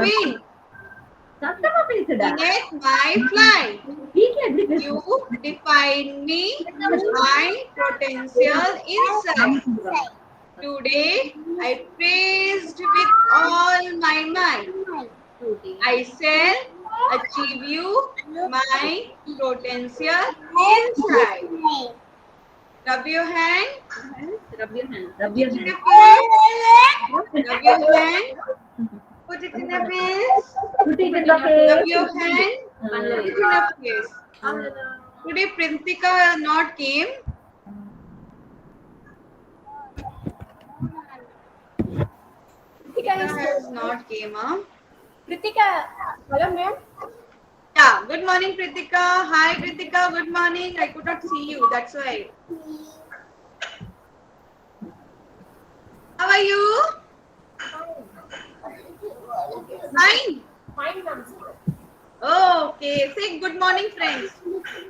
Queen. சத்தமா பேசுடா. Beneath my flight. வீட்ல எப்படி You பேசுற? define me, my potential inside. Today I praised with all my might. I shall achieve you my potential inside. Rub your hand. Rub your hand. Rub your hand. Rub your hand. Put it in a face. Put it in the face. Rub your hand. Put it in a face. Today Printika not came. Pritika has not came, huh? Pritika, hello ma'am. Yeah, good morning Pritika. Hi Pritika, good morning. I could not see you, that's why. How are you? Fine. Fine ma'am. Oh, okay. Say good morning friends.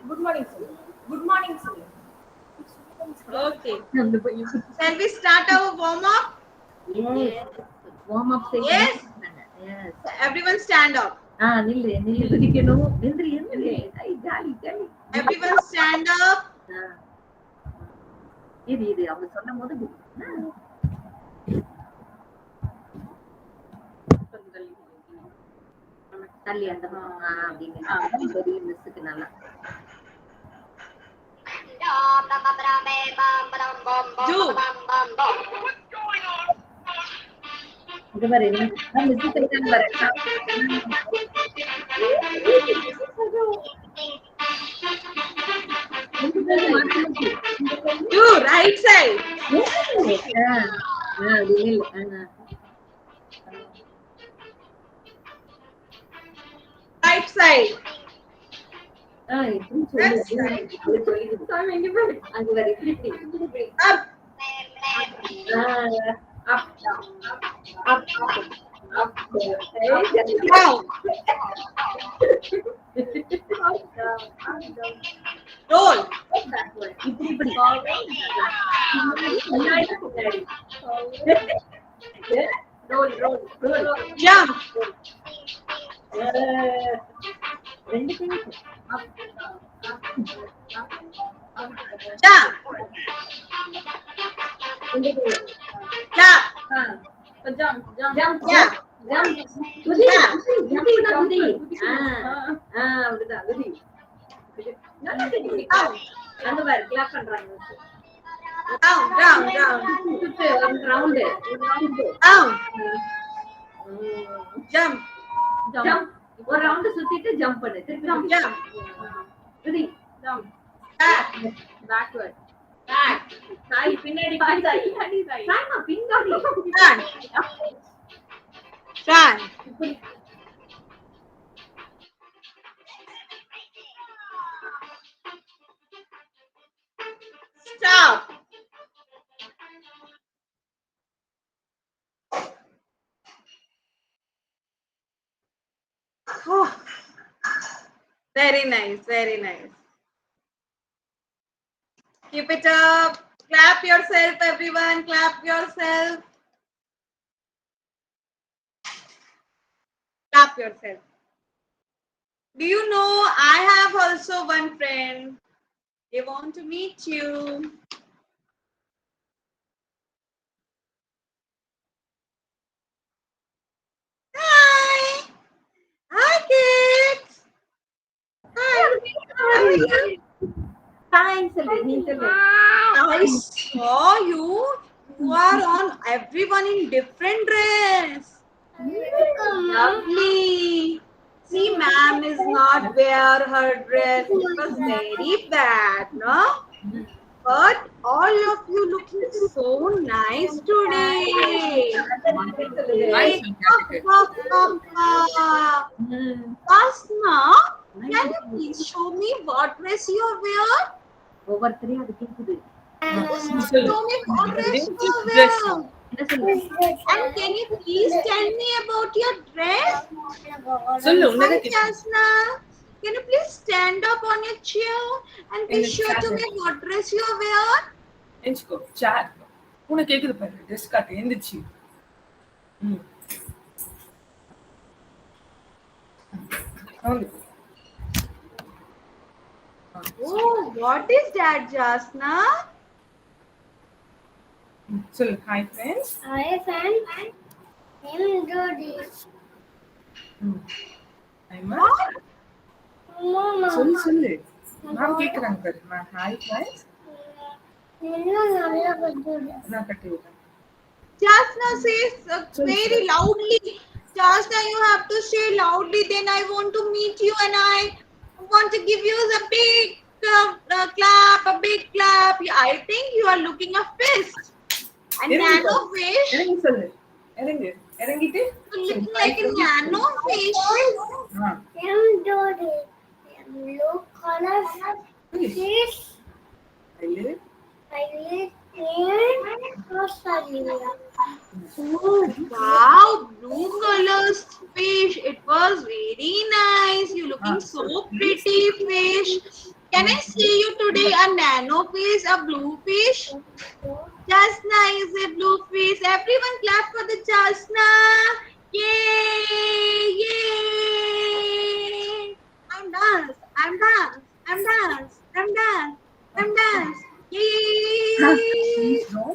Good morning sir. Good morning sir. Okay. Shall we start our warm up? Yes. Warm up session. Yes. Yes. Everyone stand up. நில்லு குதிக்கணும். எந்திரி. Jolly. Everyone stand up. இது அவங்க சொல்லும்போது தள்ளி அந்த அப்படின்னு மிஸ்ஸுக்கு நல்லா இங்க பாரு மிஸ் சொல்றாங்க பாரு Do right side. Right side. Left side. Up. Down. Roll. Roll. Jump. Jump. Jump. ஒரு ரவுண்ட் சுத்திட்டு ஜம்ப் பண்ணு திருப்பி Jump. Ready jump backward Sai பின்னாடி சாய்மா பின்னாடி Stand. Stop. Oh, very nice. Keep it up. Clap yourself, everyone. Clap yourself. Clap yourself. Do you know I have also one friend. They want to meet you. Hi. Hi, kids. Hi. How are you? Thanks, I saw you. You are on everyone in different dress. Lovely. See, ma'am is not wear her dress. It was very bad, no? But all of you looking so nice today. Asma, can you please show me what dress you wear? ஒவ்வொருத்தரையும் அது கேக்குது Show me what dress you wear. And can you please tell me about your dress? Hi, Jasna. Can you please stand up on your chair and please show to me what dress you wear? எந்திச்சுக்கோ sir உனக்கு கேக்குது பாரு dress காட்டு எந்திரிச்சு Only. Oh, what is that, Jasna? So, hi friends. Hi friends, I'm Jody. I'm What? Mama. சொல்லு நான் கேக்குறாங்க பாரு ஹாய் ஃப்ரெண்ட்ஸ் நான் கட்டி விடுறேன் Jasna says very loudly. Jasna, you have to say loudly. Then I want to meet you, and I want to give you a big clap, a big clap. I think you are looking a fist. A nano fish. இறங்கி சொல்லு இறங்கிட்டு Looking like a nano fish. I'm Jody. I'm blue color fish. I live in Australia. Oh, wow, blue colors fish. It was very nice. You looking so pretty, fish. Can I see you today? A nano fish, a blue fish. Jasna is a blue fish. Everyone clap for the Jasna. Yay! Yay! I'm dance. I'm dance. I'm dance. I'm dance. I'm dance. Yay!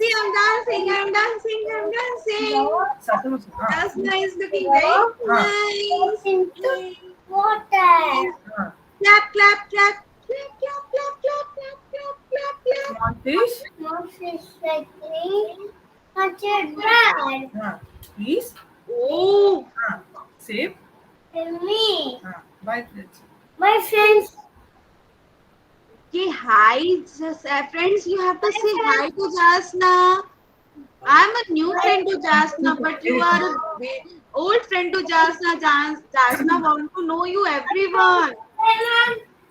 See, I'm dancing. I'm dancing. I'm dancing. சத்தமா சொல்லு Jasna is looking very nice. Into water. Clap, clap, clap. Clap, clap, clap, clap, clap, clap, clap, clap. Small fish No fish like me. Such a brand. please Oh, safe And me. bye friends My friends. okay, hi, friends. You have to say hi to Jasna. I'm a new friend to Jasna, but you are a old friend to Jasna. Jasna want to know you, everyone.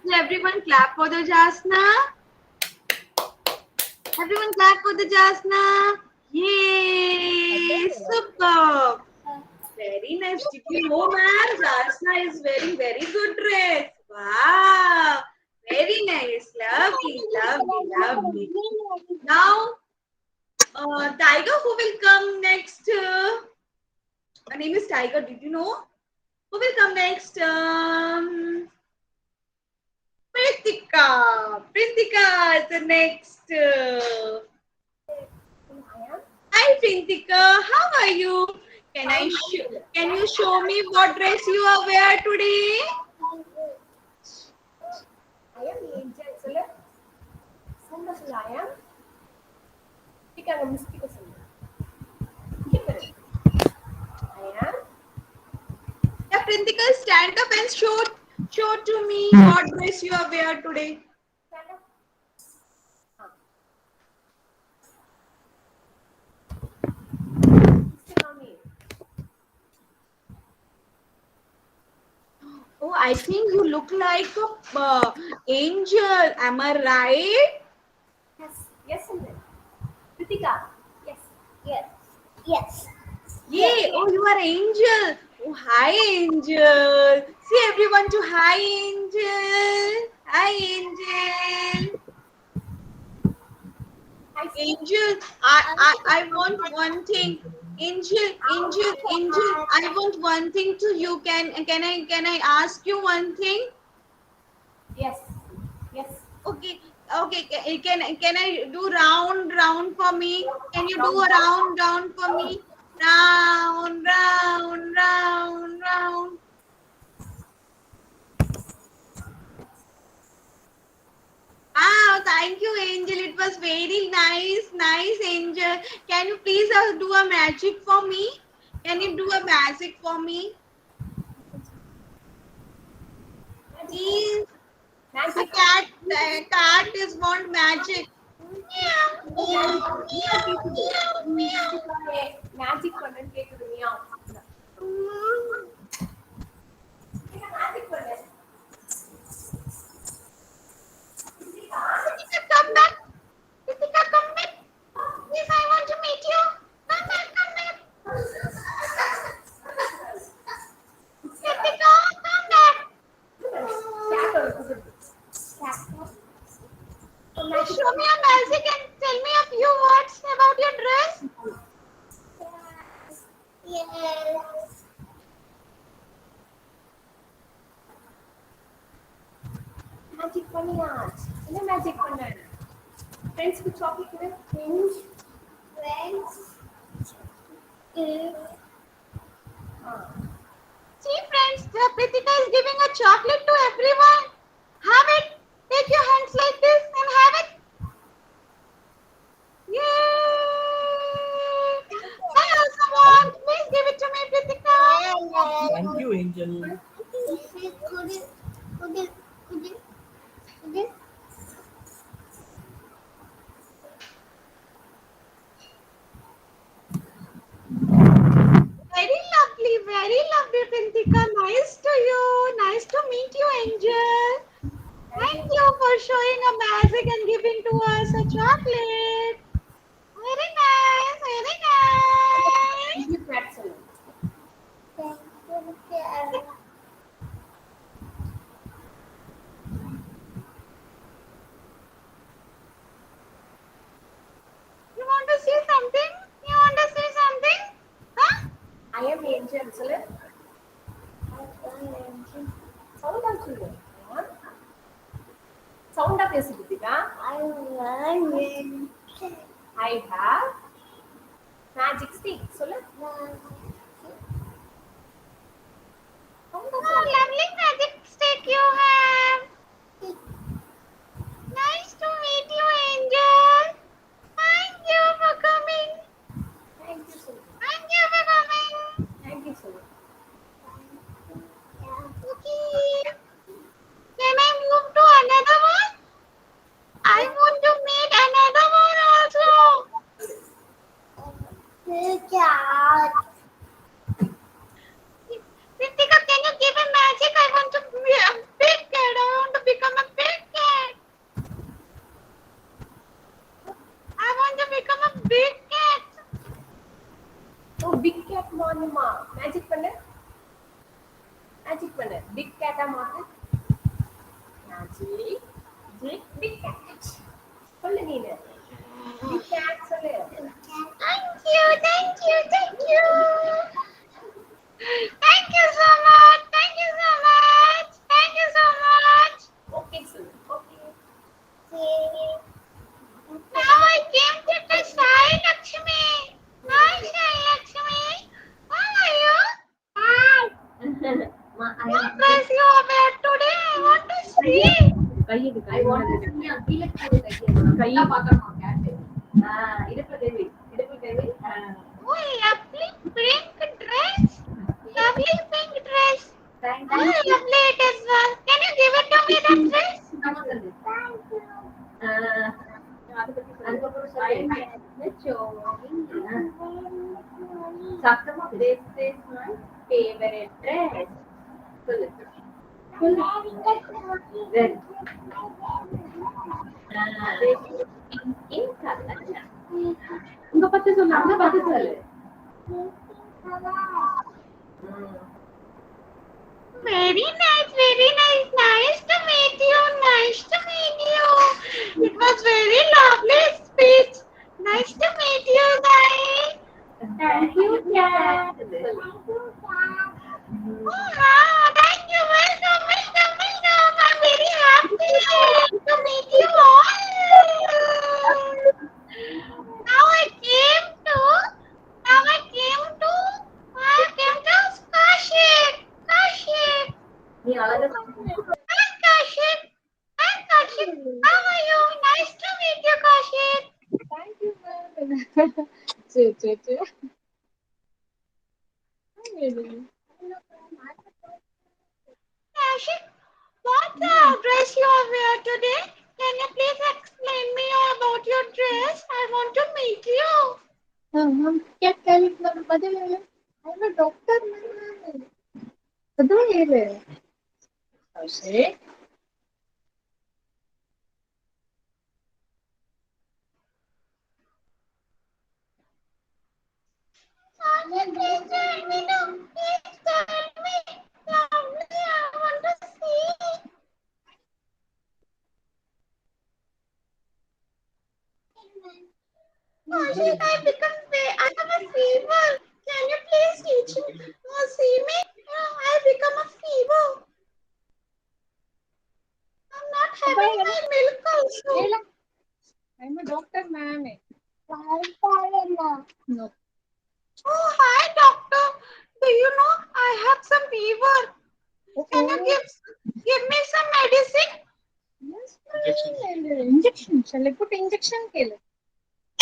So everyone clap for the Jasna. Everyone clap for the Jasna. Yay! Superb. Very nice. Did you know, ma'am? Jasna is wearing very good dress. Wow. Very nice. Lovely, lovely, lovely. Now, Tiger, who will come next? Her name is Tiger. Did you know? Who will come next? Pritika. Pritika is the next. Hi, Pritika. How are you? Can you show me what dress you are wear today? I am Angel. சொல்லு சும்மா சொல்லு I am பிடிக்காத மிஸ்டிக்க சொல்லு I am Yeah, Pritika, stand up and show to me what dress you are wear today. stand up. Mommy. Oh, I think you look like a angel. Am I right? Yes. Yes, Angel. Kritika. Yes. Yes. Yes. Yay! Oh, you are angel. Oh, hi, angel. See everyone to hi, angel. Hi, angel. Angel, I want one thing. Angel, I want one thing to you. Can I ask you one thing? Yes. Yes. Okay. Can I do round for me? Can you do a round for me? Round. Ah, thank you, Angel. It was very nice, Angel. Can you please do a magic for me? Can you do a magic for me? Please. The cat is want magic. Magic பண்ணன்னு கேக்குது Mia magic பண்ணு Pritika, come back. Pritika, come back. Please, I want to meet you. Come back. Pritika, come back. Show me your magic and tell me a few words about your dress. Yes. Magic பண்ணியாச்சு. என்ன magic பண்ண? ஃப்ரெண்ட்ஸ்க்கு chocolate கொடு. Friends. See friends, the Pritika is giving a chocolate to everyone. Have it. Take your hands like this and have it. Yay! I also want. Please give it to me, Pritika. Thank you, Angel. Very lovely, Pritika. Nice to you. Nice to meet you, Angel. Thank you for showing a magic and giving to us a chocolate. Very nice, very nice. இது pretzel. You want to say something? You want to say something? Huh? I am Angel. சொல்லு. சவுண்டா சொல்லு. சவுண்டா பேசு Prithika. I have magic stick. சொல்லு. Oh, lovely magic stick you have. Nice to meet you, Angel. Thank you for coming. Thank you so much. Thank you for coming. Thank you so much. Okay. Can I move to another one? I want to meet another one also. Pritika, can you give a magic? I want to be a big cat. I want to become a big cat. I want to become a big cat. Oh, big cat மானுமா. Magic பண்ணு. Magic பண்ணு. Big cat மாத்து. Magic. Big cat. சொல்லு நீனு. Big cat சொல்லு. Thank you, thank you, thank you. Thank you so much. Thank you so much. Thank you so much. Okay சொல்லு. Okay. Now I came to the Sai Lakshmi. Hi, Sai Lakshmi. How are you? What dress you wear today? I want to see. கையெடு I want to see a கீழ போடு கையை பார்க்கணுமா cat? இடுப்புல தேவி. இடுப்புல தேவி. Oh, lovely pink dress. Lovely pink dress. Thank Oh, you. lovely it is. Can you give it to me, that dress? நம்ம சொல்லு. அதுக்கப்புறம் சத்தமா this is my favorite dress. சொல்லு. Red. In color. உங்க பத்தி சொல்லு. அங்க பத்தி சொல்லு. Very nice, very nice. Nice to meet you. Nice to meet you. It was very lovely speech. Nice to meet you, Sai. Thank you, cat. Oh, thank you. Welcome, welcome, welcome. I'm very happy to meet you all. Now I came to Kashif. Kashif. நீ அழகா Hi, Kashif. Hi, Kashif. How are you? Nice to meet you, Kashif. Thank you, ma'am. Che. Kashif, what dress you wear today? Can you please explain me about your dress? I want to meet you. हम क्या करें इतना बदल रहे हैं हम doctor नहीं हैं बदल रहे हैं ऐसे Please tell me now. Please tell me. Lovely, I want to see. Kashif, I have a fever. Can you please teach me? See me? I become a fever. I'm not Leela, I'm a doctor, ma'am. No. Oh, hi, doctor. Do you know I have some fever? Can you give me some medicine? Yes, injection. Shall I put injection?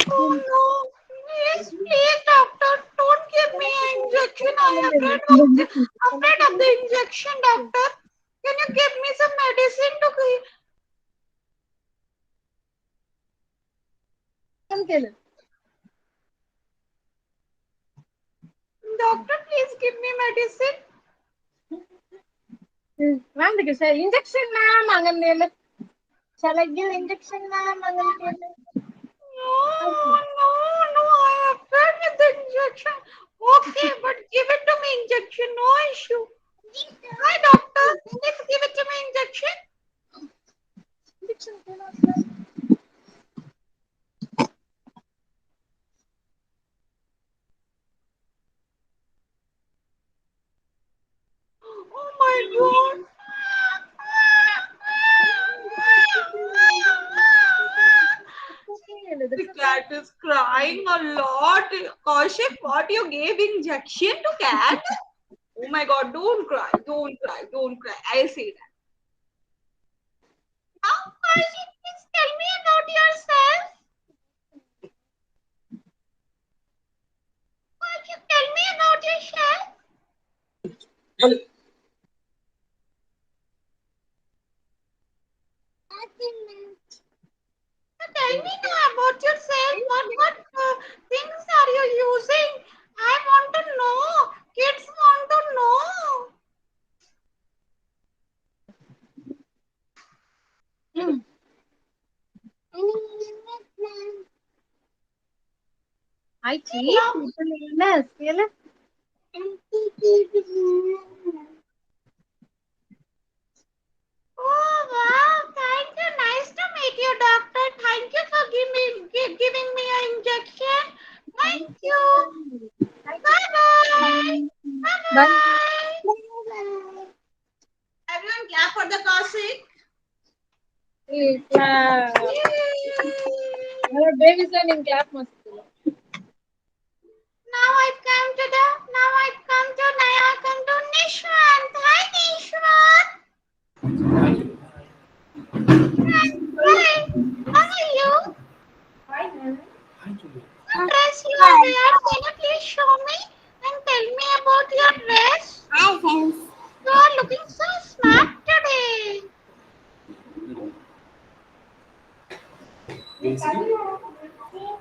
Oh no. Please, please, doctor, don't give me an injection. I am afraid of the injection, doctor. Can you give me some medicine to Doctor, please give me medicine. Ma'am, injection, ma'am. Shall I give injection, ma'am? No, no, I am afraid with the injection. Okay, but give it to me injection, no issue. Hi, doctor. Please give it to me injection. Injection, Oh my God. The cat is crying a lot. Kaushik, what you gave injection to cat? Oh my God, don't cry, don't cry, don't cry. I'll say that. Now, Kaushik, please tell me about yourself. Kaushik, tell me about yourself. Tell me now about yourself. What things are you using? I want to know. Kids want to know. I cheat people illness. Oh wow! Thank you. Nice to meet you, doctor. Thank you for giving me an injection. Thank you. Bye bye. Bye bye. Everyone clap for the Kaushik. Babies are in clap must. Now I come to Nishwant. Hi Nishwant. Hi. How are you? What dress you wear? Can you please show me and tell me about your dress? Hi, friends. You are looking so smart today.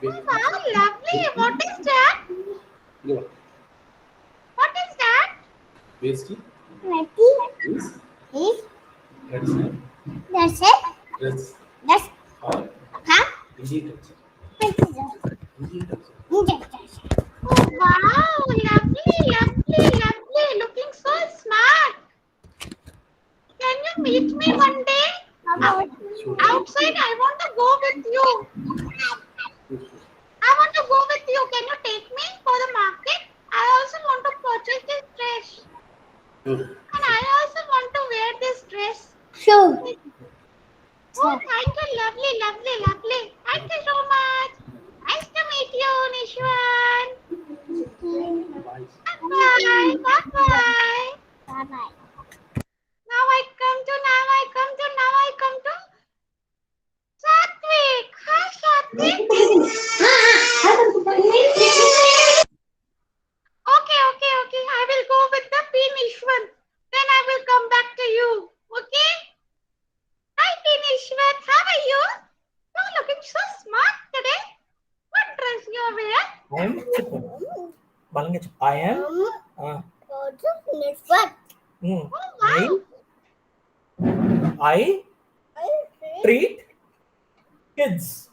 Wow, lovely. What is that? What is that? Ready? Yes. That's it. Yes. That's Huh? Indian Oh, wow, lovely. Looking so smart. Can you meet me one day? Outside, I want to go with you. I want to go with you. Can you take me for the market? I also want to purchase this dress. And I also want to wear this dress. Sure. Oh, thank you. Lovely. Thank you so much. Nice to meet you, Nishwan. Bye-bye. Bye-bye. Now I come to Satvik. Hi, Satvik. Okay. I will go with the P. Nishwan. Then I will come back to you. Okay? Hi, P. Nishwan. How are you? You're looking so smart today. What dress you wear? I am. Oh, wow. I treat kids.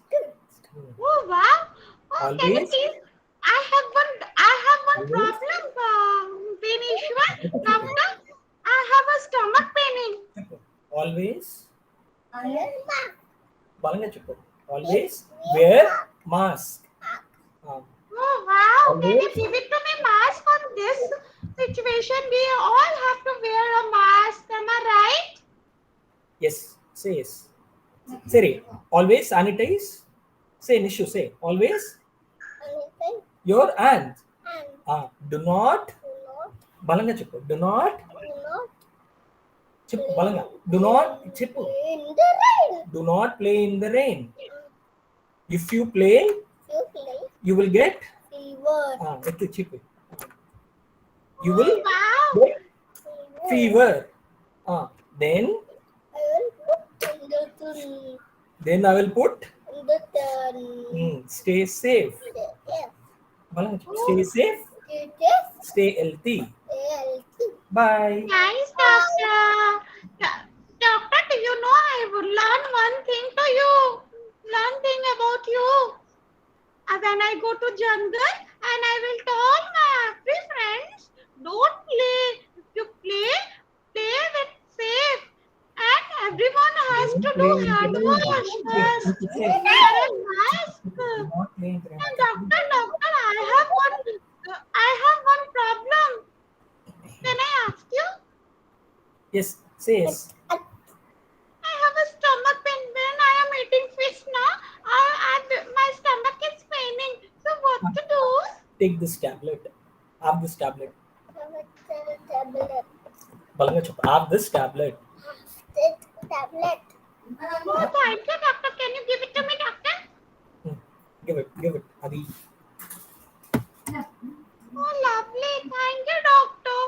Oh, wow. Oh, can you Always. please? I have one problem, Nishwan. Doctor, I have a stomach paining. Always. Always wear mask. Oh, wow. Can you Always. give it to me mask on this situation? We all have to wear a mask. Am I right? Yes. Say yes. Siri, always sanitize. Say, Nishu, say, always Anything your hands. and Do not, do not, balanga chippu. Do not, do not chippu, balanga. Do not, chippu. play in the rain. Do not play in the rain. If you play, You play you will get, fever. it's chippu. You will Wow. get fever. Then, I will put in the tun. then I will put, In the tun. stay safe. Yes. Balanga chippu. Stay safe, It is stay healthy. healthy. Bye. Nice, doctor. Doctor, do you know I would learn one thing to you. Learn thing about you. When I go to jungle and I will tell my every friends, don't play. If you play, play with safe. And everyone has to do hand wash first. Wear a mask. Do not play in the rain. And doctor, I have one problem. Can I ask you? Yes, say yes. I have a stomach pain when I am eating fish now. My stomach is paining. So what to do? Take this tablet. Have this tablet. Tablet. Balanga chippu. Have this tablet. Tablet. Oh, thank you, doctor. Can you give it to me, doctor? Give it. Adi. Oh, lovely. Thank you, doctor.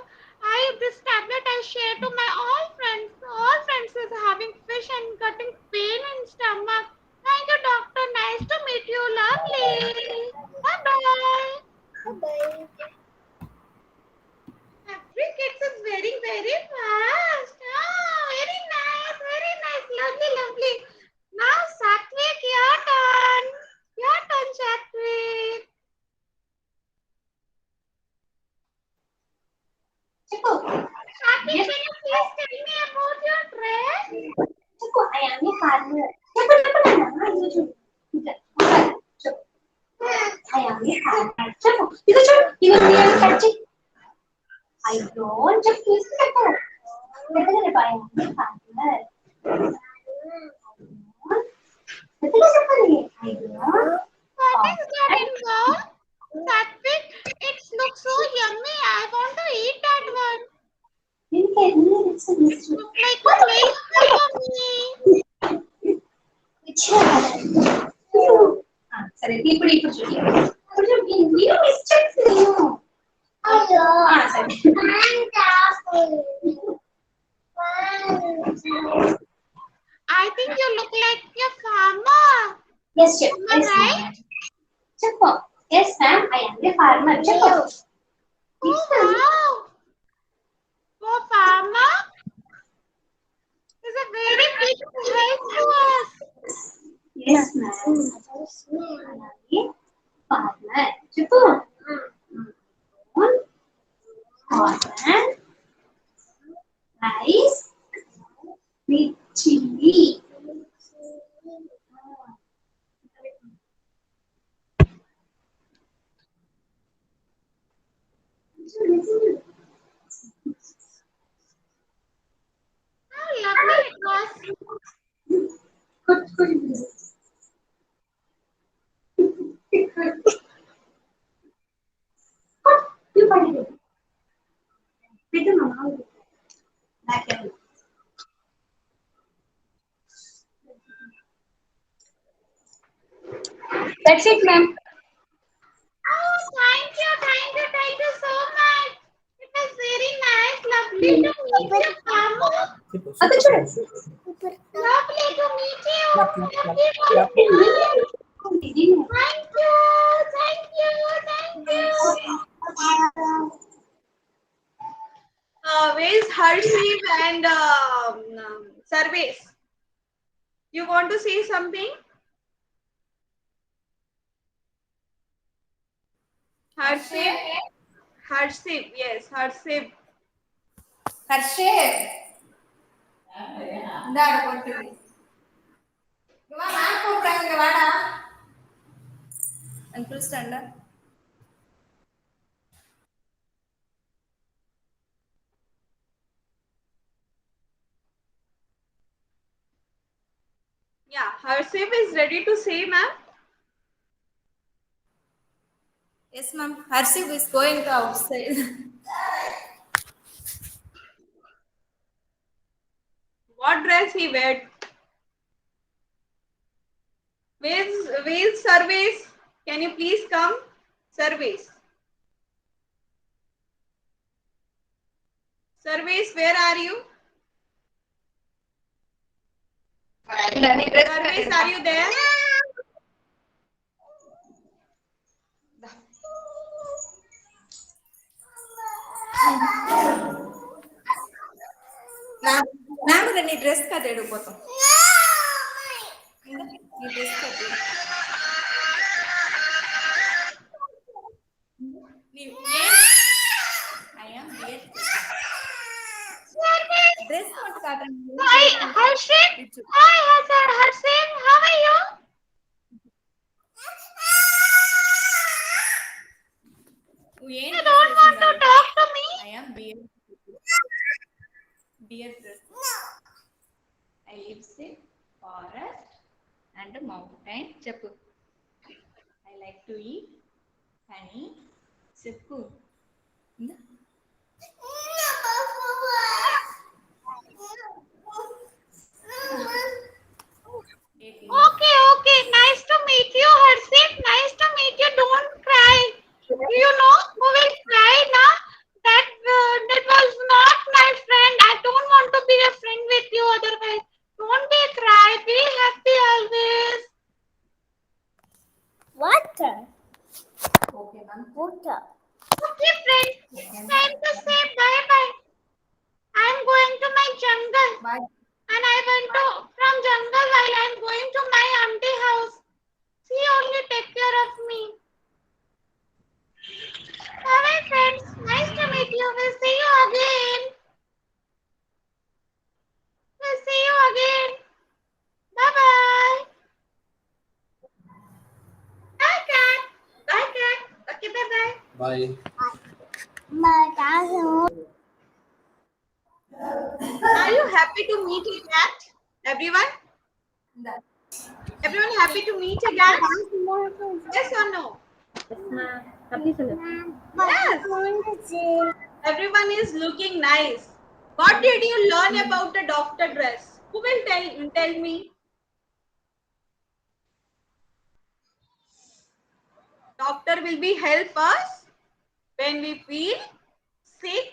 This tablet I share to my all friends. All friends is having fish and getting pain in stomach. Thank you, doctor. Nice to meet you. Lovely. Bye bye. Bye. Every kids is very, very fast. Oh, very nice, lovely, lovely. Now, Satvik, your turn. Your turn, Satvik. Satvik, can you please tell me about your dress? I am a farmer. I am a farmer. You are catching. I don't just please pepper. I am a farmer. I don't. What is that involved? Satvik, it looks so yummy. I want to eat that one. Look like a place for me. సరే ఇప్పుడు చూడండి కొంచెం మీరు mistakes నేను I think you look like a farmer. yes chef Am I right? చెప్పు yes ma'am I am a farmer చెప్పు Oh, wow. For farmer is a very big help to us. yes ma'am అలాగే farmer చెప్పు cotton rice with chili How lovely it was. You put it. With the mama. That's it, ma'am. Oh, thank you so much. It was very nice, lovely to meet you, farmer. Other children. Lovely to meet you. Clap. Thank you. Where's Harshdeep and Sarvesh? You want to say something? Harshdeep, yes, Harshdeep. ஹர்ஷேப் இந்த போட்டு இங்க வா நான் கூப்பிடுறேன் இங்க வாடா uncle ஸ்டாண்டா Yeah, Harship is ready to say, ma'am. Yes, ma'am. Harship is going to outside. What dress he wear? Where's Service? Can you please come? Service. Service, where are you? Service, are you there? ನಾನು ನೀ dress ಕದೇಡು పోతాం నీ dress కదేడు dress మట్ కాటండి Hi, Harshit. Hi, Harshit. How are you? You don't want to talk to me? I am dear dress. I live in forest and mountain. Cheppu. I like to eat honey. Cheppu. Okay. Nice to meet you, Harshit. Nice to meet you. Don't cry. You know who will cry now? That was not my friend. I don't want to be a friend with you otherwise. Don't be cry. Be happy always. Water. Okay, ma'am. Water. Okay, friends. Time to say bye. I'm going to my jungle. Bye. And I went to from jungle while I'm going to my auntie house. She only take care of me. Bye friends. Nice to meet you. We'll see you again. Bye. Bye cat. Okay, bye. Bye. Are you happy to meet a cat? Everyone? Everyone happy to meet a cat? Yes or no? Yes. Everyone is looking nice. What did you learn about the doctor dress? Who will tell me? Doctor will be help us when we feel sick.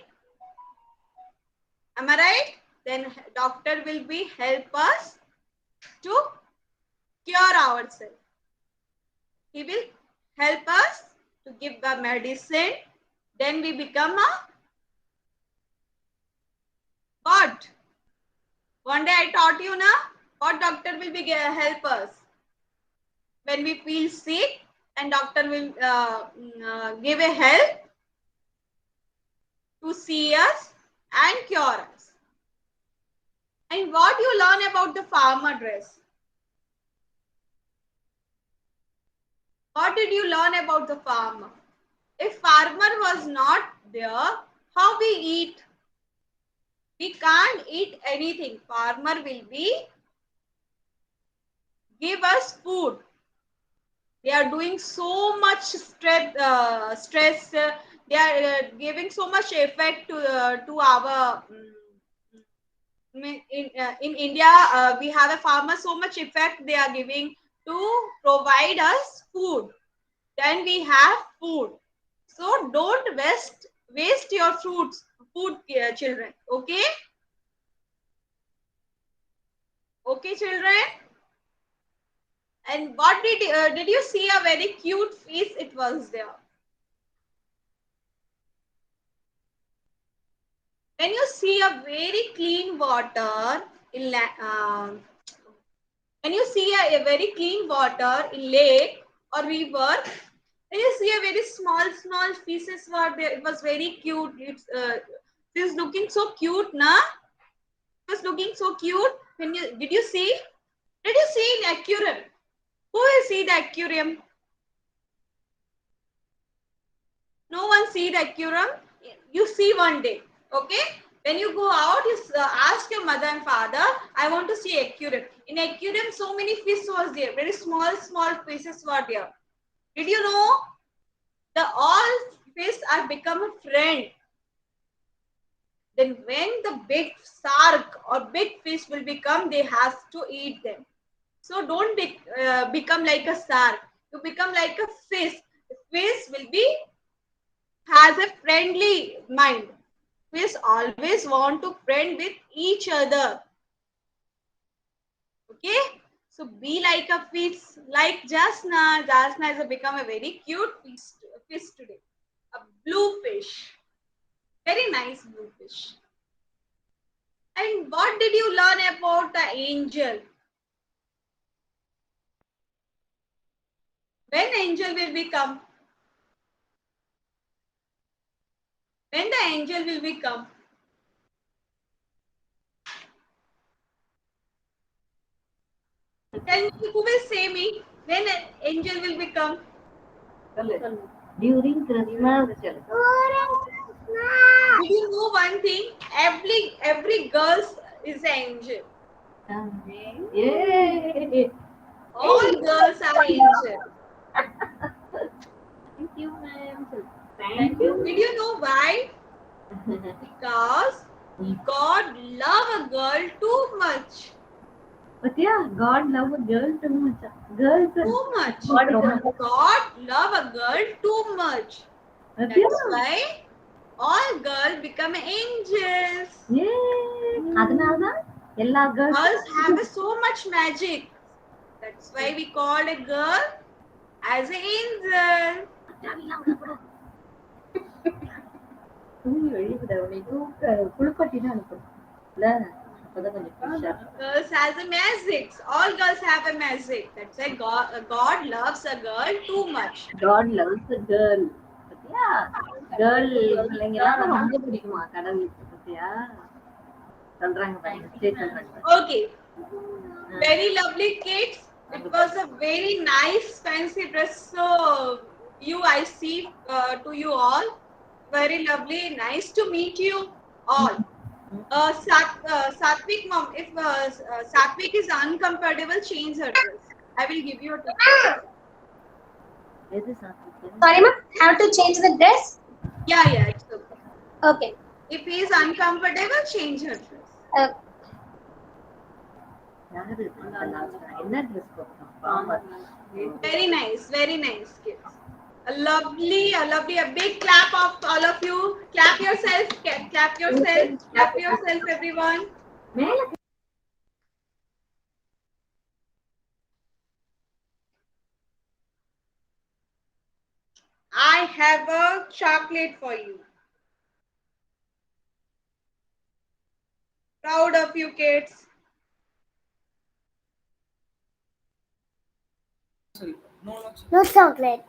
Am I right? Then doctor will be help us to cure ourselves. He will help us to give the medicine. Then we become a what? One day I taught you na what doctor will be help us when we feel sick, and doctor will give a help to see us and cure us. And what you learn about the farmer dress? What did you learn about the farmer? If farmer was not there, how we eat? We can't eat anything. Farmer will be give us food. They are doing so much stress. They are giving so much effect to our. In India, we have a farmer. So much effect they are giving to provide us food. Then we have food. So don't waste your food, children. Okay. Okay, children. And what did you see a very cute fish? It was there. When you see a very clean water in when you see a very clean water in lake or river, when you see a very small fishes were there, it was very cute. It is looking so cute, na? It was looking so cute. Did you see? Did you see in aquarium? Who will see the aquarium? No one see the aquarium. You see one day. Okay. When you go out, you ask your mother and father, I want to see aquarium. In aquarium, so many fish was there. Very small fishes were there. Did you know? The all fish are become a friend. Then when the big shark or big fish will become, they have to eat them. So don't become like a shark. You become like a fish. The fish will be has a friendly mind. Fish always want to friend with each other. Okay, so be like a fish, like Jasna. Jasna has become a very cute fish today. A blue fish, very nice blue fish. And what did you learn about the angel? When angel will become? When the angel will become? Tell me, who will say me when an angel will become? During Christmas. Did you know one thing? Every girl is an angel. Yay! All girls are angels. Thank you, ma'am. Thank you. Did you know why? Because God love a girl too much. But yeah, God love a girl too much. Girls are Too much. God God love a girl too much. That's why all girls become angels. Yay! அதனாலதான் எல்லா Girls have so much magic. That's why we call a girl as an angel. Girls has a magic. All girls have a magic. That's why God loves a girl too much. God loves a girl. Yeah, girl பிள்ளைங்கலாம் ரொம்ப பிடிக்குமா கடவுளுக்கு பத்தியா சொல்றாங்க பாருங்க. Okay. Very lovely kids. It was a very nice fancy dress. So I see to you all. Very lovely. Nice to meet you all. Satvik mom, if Satvik is uncomfortable, change her dress. I will give you a tip. Sorry, ma'am. Have to change the dress? Yeah, it's okay. Okay. If he is uncomfortable, change her dress. Very nice, kids. A big clap of all of you. Clap yourself, everyone. I have a chocolate for you. Proud of you, kids. No chocolate.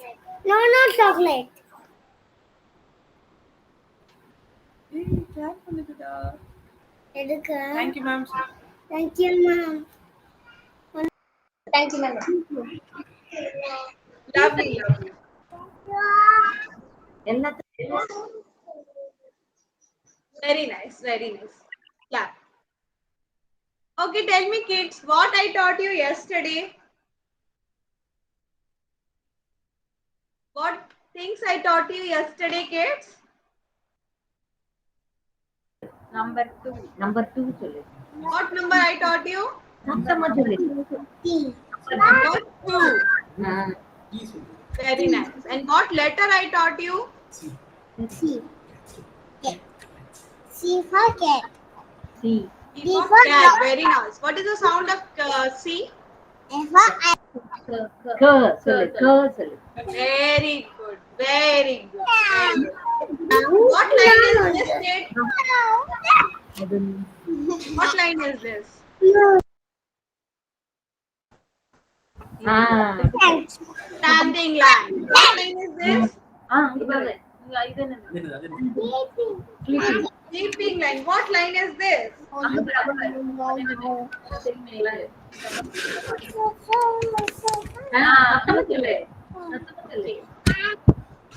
No chocolate. Thank you, ma'am. Thank you, ma'am. Thank you, ma'am. Lovely. Very nice. Clap. Okay, tell me, kids, what I taught you yesterday. What things I taught you yesterday, kids? Number 2 சொல்லு. What number I taught you? சத்தமா சொல்லு. Number 2. Very nice. And what letter I taught you? C. C for cat. C. C for cat. Very nice. What is the sound of C? F for சொல்லு. Very good. What line is this, kid? What line is this? Standing line. What line is this? Sleeping line. What line is this?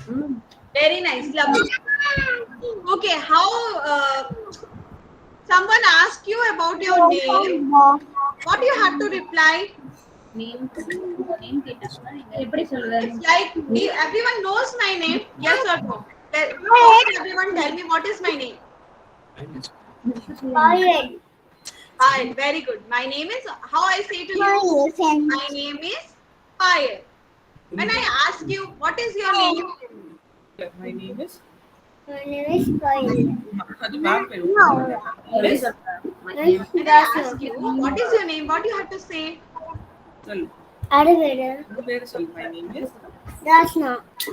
Mm. Very nice. Lovely. Okay, how someone asks you about your name, what do you have to reply? Name கேட்டாங்கன்னா நீங்க எப்படி சொல்லுவீங்க? It's like everyone knows my name. Yes or no? First, everyone tell me what is my name. Hi, very good. My name is, how I say to you, my name is Payal. When I ask you, what is your name? My name is. When I ask you, what is your name? What do you have to say? Tell. I My name is. My name is. Jasna.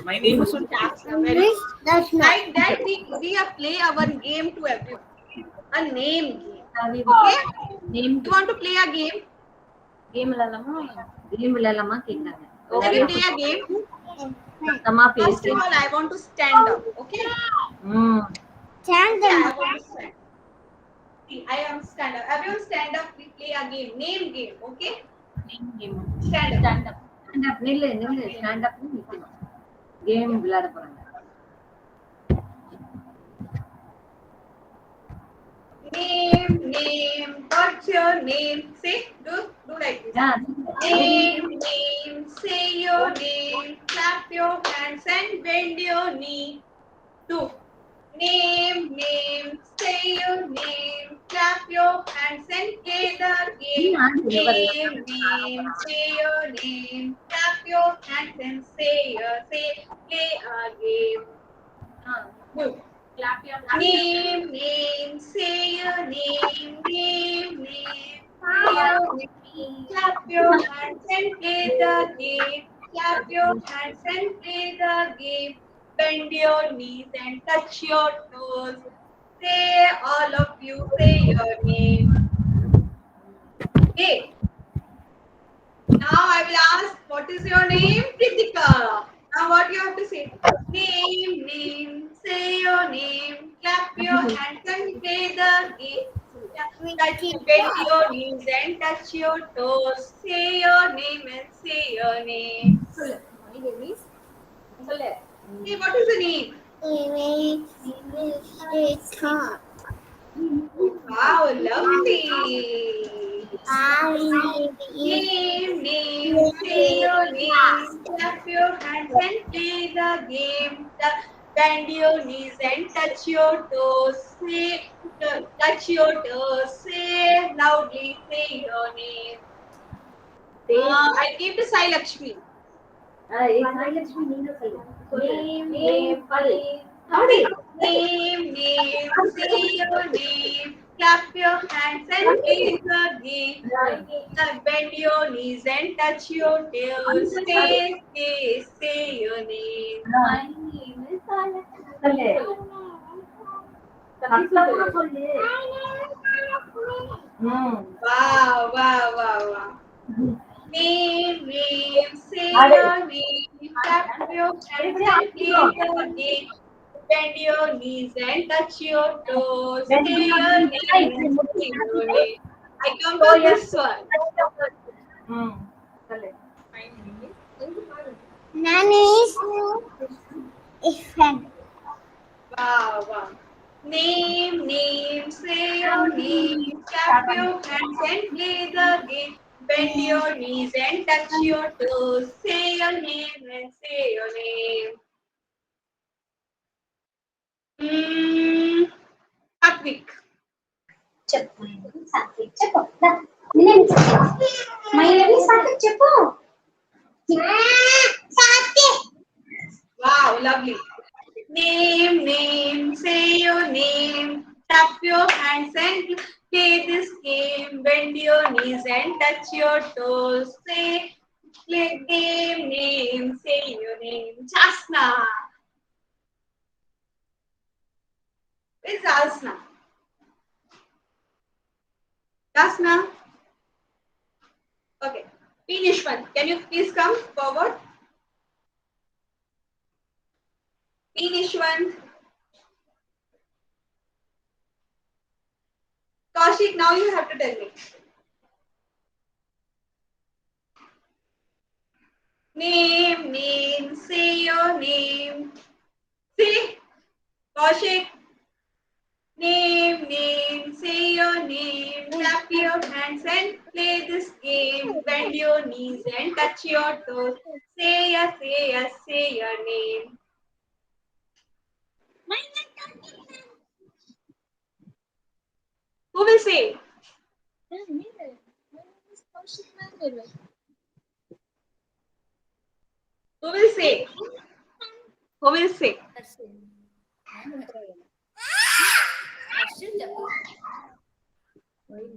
Very good. Like that, we play our game to everyone. A name game. Okay? Name You want to play a game? Game விளையாடலாமா கேக்குறாங்க. Can we play a game? சத்தமா First பேசு. of all, I want to stand up. Okay? stand I want to stand. See, I am stand up. Everyone stand up. We play a game. Name game. Okay? Name game. Stand up. Stand up. Stand up. நில்லு stand up நிக்கணும். Game விளையாட போறாங்க. Name. What's your name? Say, do like this. Name. Say your name. Clap your hands and bend your knee. Do. Name. Say your name. Clap your hands and play the game. Name. Say your name. Clap your hands and play a game. Good. Clap your hands. Name, say your name, say your name. Clap your hands and play the game. Clap your hands and play the game. Bend your knees and touch your toes. Say, all of you, say your name. Okay. Now I will ask, what is your name? Pritika. Now what you have to say? Name, say your name. Clap your hands and play the game. Bend your knees and touch your toes. Say your name and say your name. My name is. சொல்லு. Hey, what is the name? Wow, lovely. Name, say your name. Clap your hands and play the game. Bend your knees and touch your toes. Touch your toes. Say loudly, say your name. I give to Sai Lakshmi. Sailakshmi நீங்க சொல்லுங்க. Name. Howdy. Name, say your name. Clap your hands and play the game. Bend your knees and touch your toes. Say your name. My name is சொல்லு. சத்தமா சொல்லு. Wow. Name, say your name. Clap your hands and play the game. Bend your knees and touch your toes. Say your name. I come to this one. சொல்லு. Wow. Name, say your name. Clap your hands and play the game. Bend your knees and touch your toes. Say your name and say your name. Satvik. My name is Satvik. Cheppu. Wow, lovely. Name, say your name. Tap your hands and play this game. Bend your knees and touch your toes. Say name, say your name. Jasna. Where's Jasna? Jasna? Okay. P. Nishwant, can you please come forward? P. Nishwant. Kaushik, now you have to tell me. Name, say your name. Say, Kaushik. Name, say your hands and play this game. Bend your knees and touch your toes. Say yes, say yes, say your name. Who will say? Yeah, me. My name is Kaushik Mandela. Who will say? Who will say?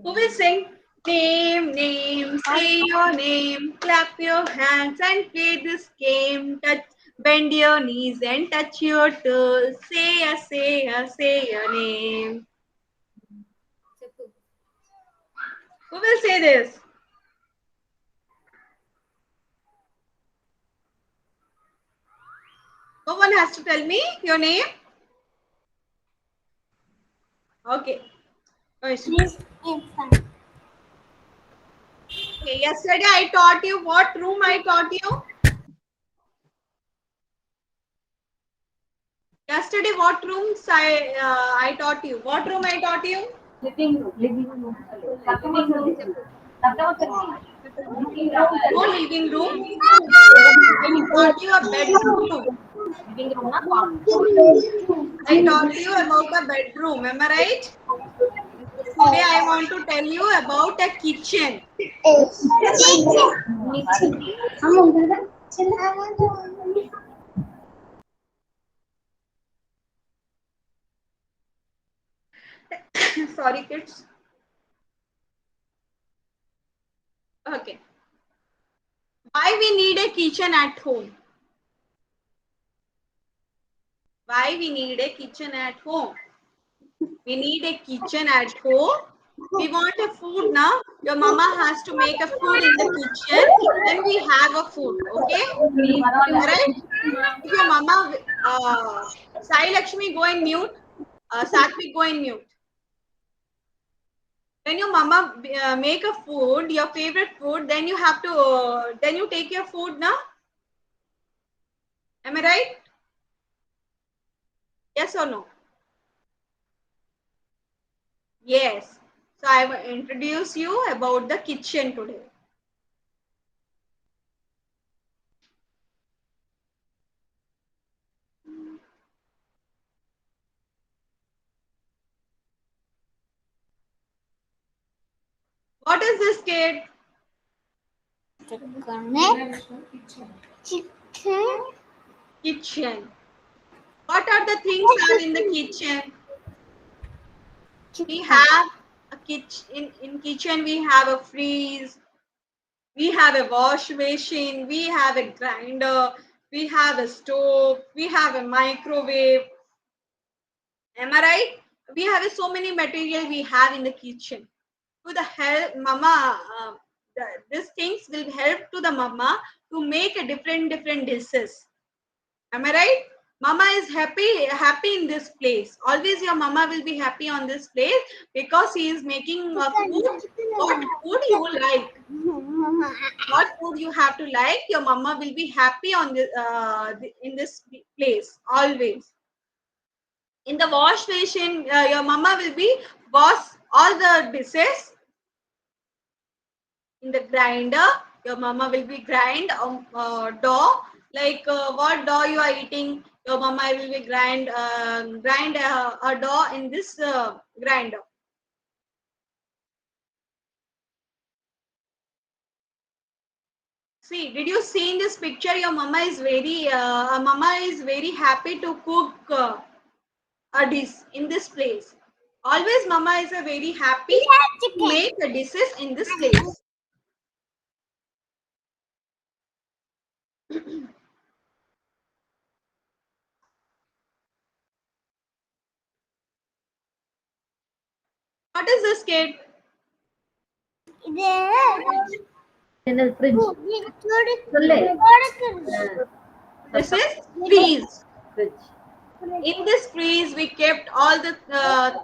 Who will sing? Name, name, say your name, clap your hands and play this game. Touch, bend your knees and touch your toes. Say your name. Who will say this? No one has to tell me your name. Okay. No issue. Okay, yesterday I taught you what room I taught you. Yesterday what rooms I taught you. What room I taught you? Living room. Living room. No living room. I taught you a bedroom. Living room na common. I taught you about a bedroom. Am I right? Today I want to tell you about a kitchen. Sorry, kids. Okay. Why we need a kitchen at home? Why we need a kitchen at home? We need a kitchen at home. We want a food now. Your mama has to make a food in the kitchen. Then we have a food. Okay? Alright? If your mama, Sai Lakshmi, go in mute. Satvik, go in mute. When your mama make a food, your favorite food, then you have to, then you take your food now. Am I right? Yes or no? Yes. So I will introduce you about the kitchen today. What is this, kid? Kitchen. What are the things are in the kitchen? We have a kitchen. In kitchen, we have a freeze. We have a wash machine. We have a grinder. We have a stove. We have a microwave. Am I right? We have so many material we have in the kitchen. To the help, mama, these things will help to the mama to make a different dishes. Am I right? Mama is happy in this place. Always your mama will be happy on this place because he is making a food. What food you like? What food you have to like? Your mama will be happy on this in this place always. In the wash machine, your mama will be wash all the dishes. In the grinder, your mama will be grind dough. Like what dough you are eating, your mama will be grind a dough in this grinder. See, did you see in this picture? Your mama is very happy to cook a dish in this place. Always, mama is a very happy to make the dishes in this place. What is this, kid? Fridge. This is freeze. Fridge. In this freeze, we kept all the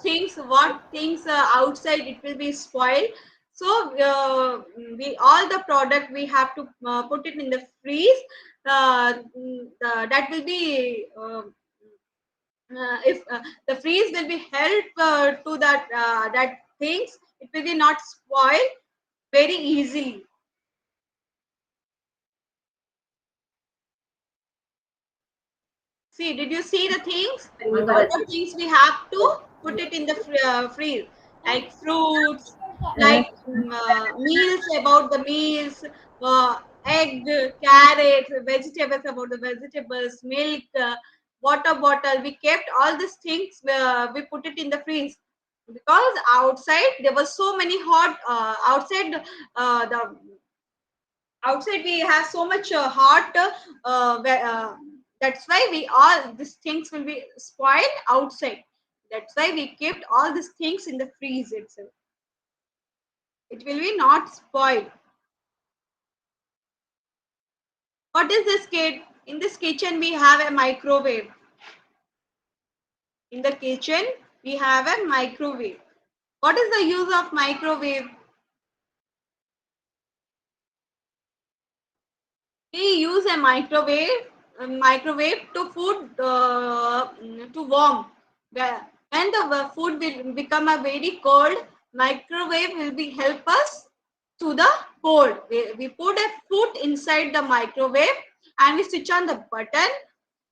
things. What things outside it will be spoiled. So we all the product we have to put it in the freeze. That will be. If the freeze will be help to that things, It will be not spoil very easily. See, did you see the things? What are things we have to put it in the freeze? Like fruits, like meals, about the meals, egg, carrots, vegetables, about the vegetables, milk, water bottle. We kept all these things. We put it in the freeze because outside there was so many hot. The outside we have so much hot. That's why we all these things will be spoiled outside. That's why we kept all these things in the freeze itself. It will be not spoiled. What is this, kid? In this kitchen we have a microwave. In the kitchen we have a microwave. What is the use of microwave? We use a microwave to food to warm. When the food will become a very cold, microwave will be help us to the cold. We put a food inside the microwave and we switch on the button.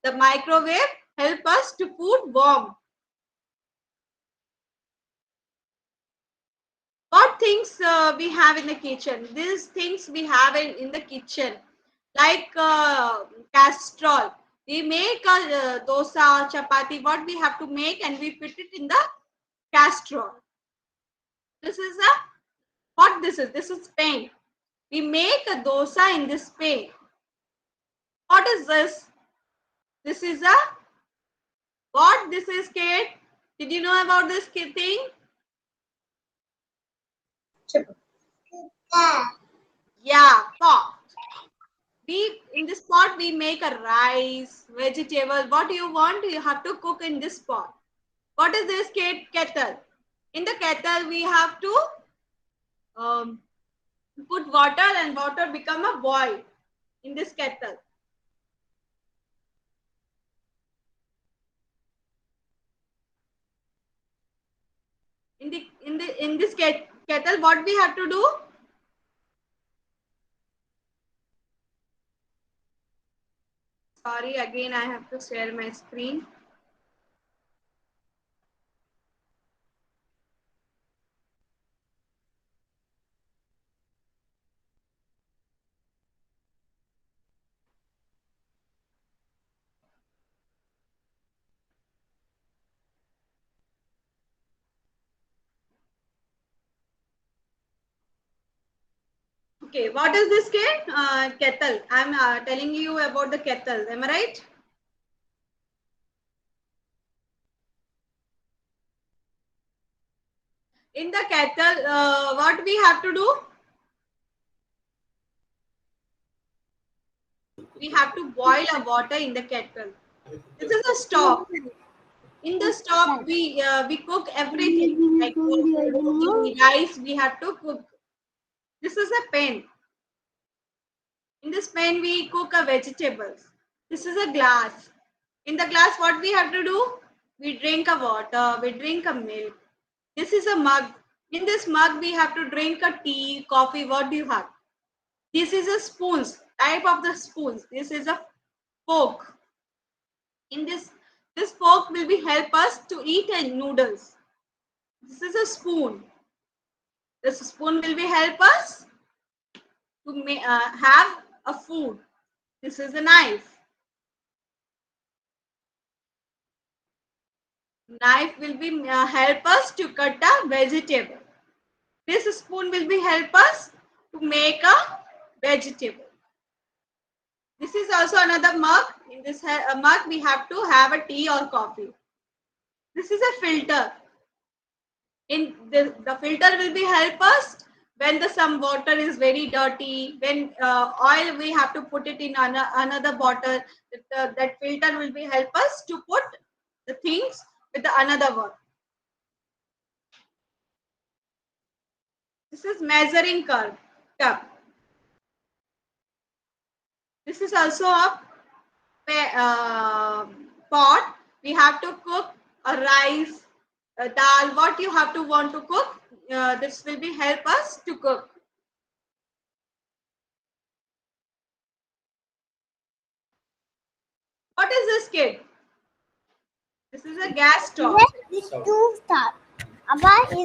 The microwave help us to food warm. What things we have in the kitchen? These things we have in the kitchen, like casserole. We make a dosa, chapati. What we have to make, and we put it in the casserole. This is a what this is. This is pan. We make a dosa in this pan. What is this? This is a what? This is, kid. Did you know about this thing? Yeah, pot. We in this pot we make a rice, vegetable. What do you want? You have to cook in this pot. What is this, kid? Kettle. In the kettle we have to put water and water become a boil in this kettle. In this kettle, what we have to do? Sorry, again I have to share my screen. Okay, what is this kettle? I'm telling you about the kettle. Am I right? In the kettle, what we have to do? We have to boil a water in the kettle. This is a stove. In the stove, we cook everything like roti, rice. We have to cook. This is a pan. In this pan, we cook a vegetables. This is a glass. In the glass, what we have to do? We drink a water. We drink a milk. This is a mug. In this mug, we have to drink a tea, coffee. What do you have? This is a spoons. Type of the spoons. This is a fork. In this fork will be help us to eat noodles. This is a spoon. This spoon will be help us to have a food. This is a knife. Knife will be help us to cut a vegetable. This spoon will be help us to make a vegetable. This is also another mug. In this mug, we have to have a tea or coffee. This is a filter. In the filter will be help us when some water is very dirty. When oil, we have to put it in another bottle. That filter will be help us to put the things with another one. This is measuring cup. This is also a pot. We have to cook a rice, a dal. What you have to want to cook? this will be help us to cook. What is this, kid? This is a gas stove. Two star. Abba,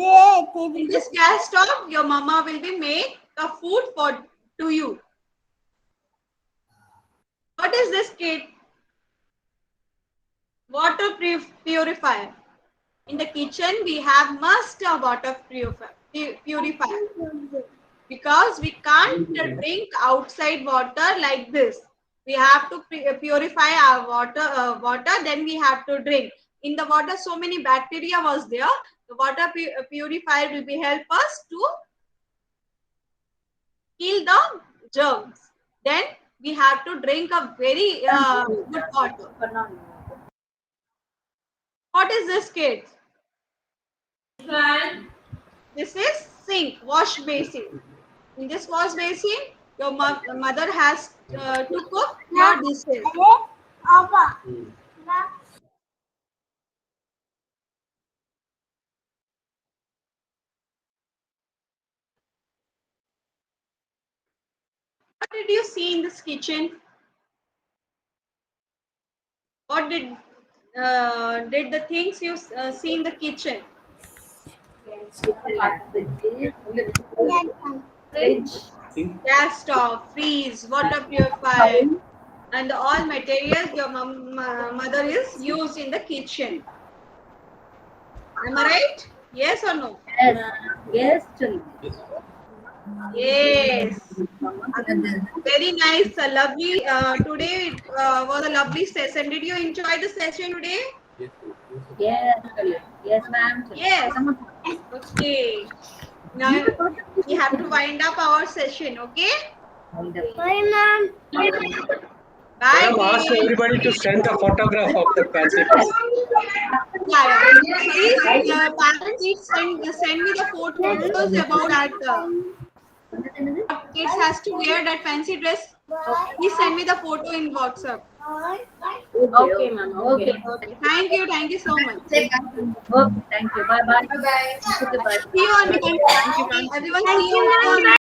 In this gas stove, your mama will be make a food to you. What is this, kid? Water purifier. In the kitchen, we have must a water purifier because we can't drink outside water like this. We have to purify our water. Then we have to drink. In the water, so many bacteria was there. The water purifier will be help us to kill the germs. Then we have to drink a very good water. What is this, kids? This is sink, wash basin. In this wash basin, your mother has to cook your dishes. Abba. What did you see in this kitchen? What did the things you see in the kitchen? Fridge. Gas stove, freeze, water purifier, and all materials your mother is used in the kitchen. Am I right? Yes or no? Yes, children. Yes. Very nice, lovely. Today was a lovely session. Did you enjoy the session today? Yes, children. Yes, ma'am. Yes. Okay. Now we have to wind up our session. Okay. Bye, ma'am. Bye. Madam asked kids. everybody to send a photograph of the passage. Yeah. Please, parents, please send me the photos about that. Kids has to wear that fancy dress. Please send me the photo in WhatsApp. Okay, ma'am. Okay. Thank you. Thank you so much. Okay, thank you. Bye bye. Bye bye. Bye. See you on. Everyone, see you on.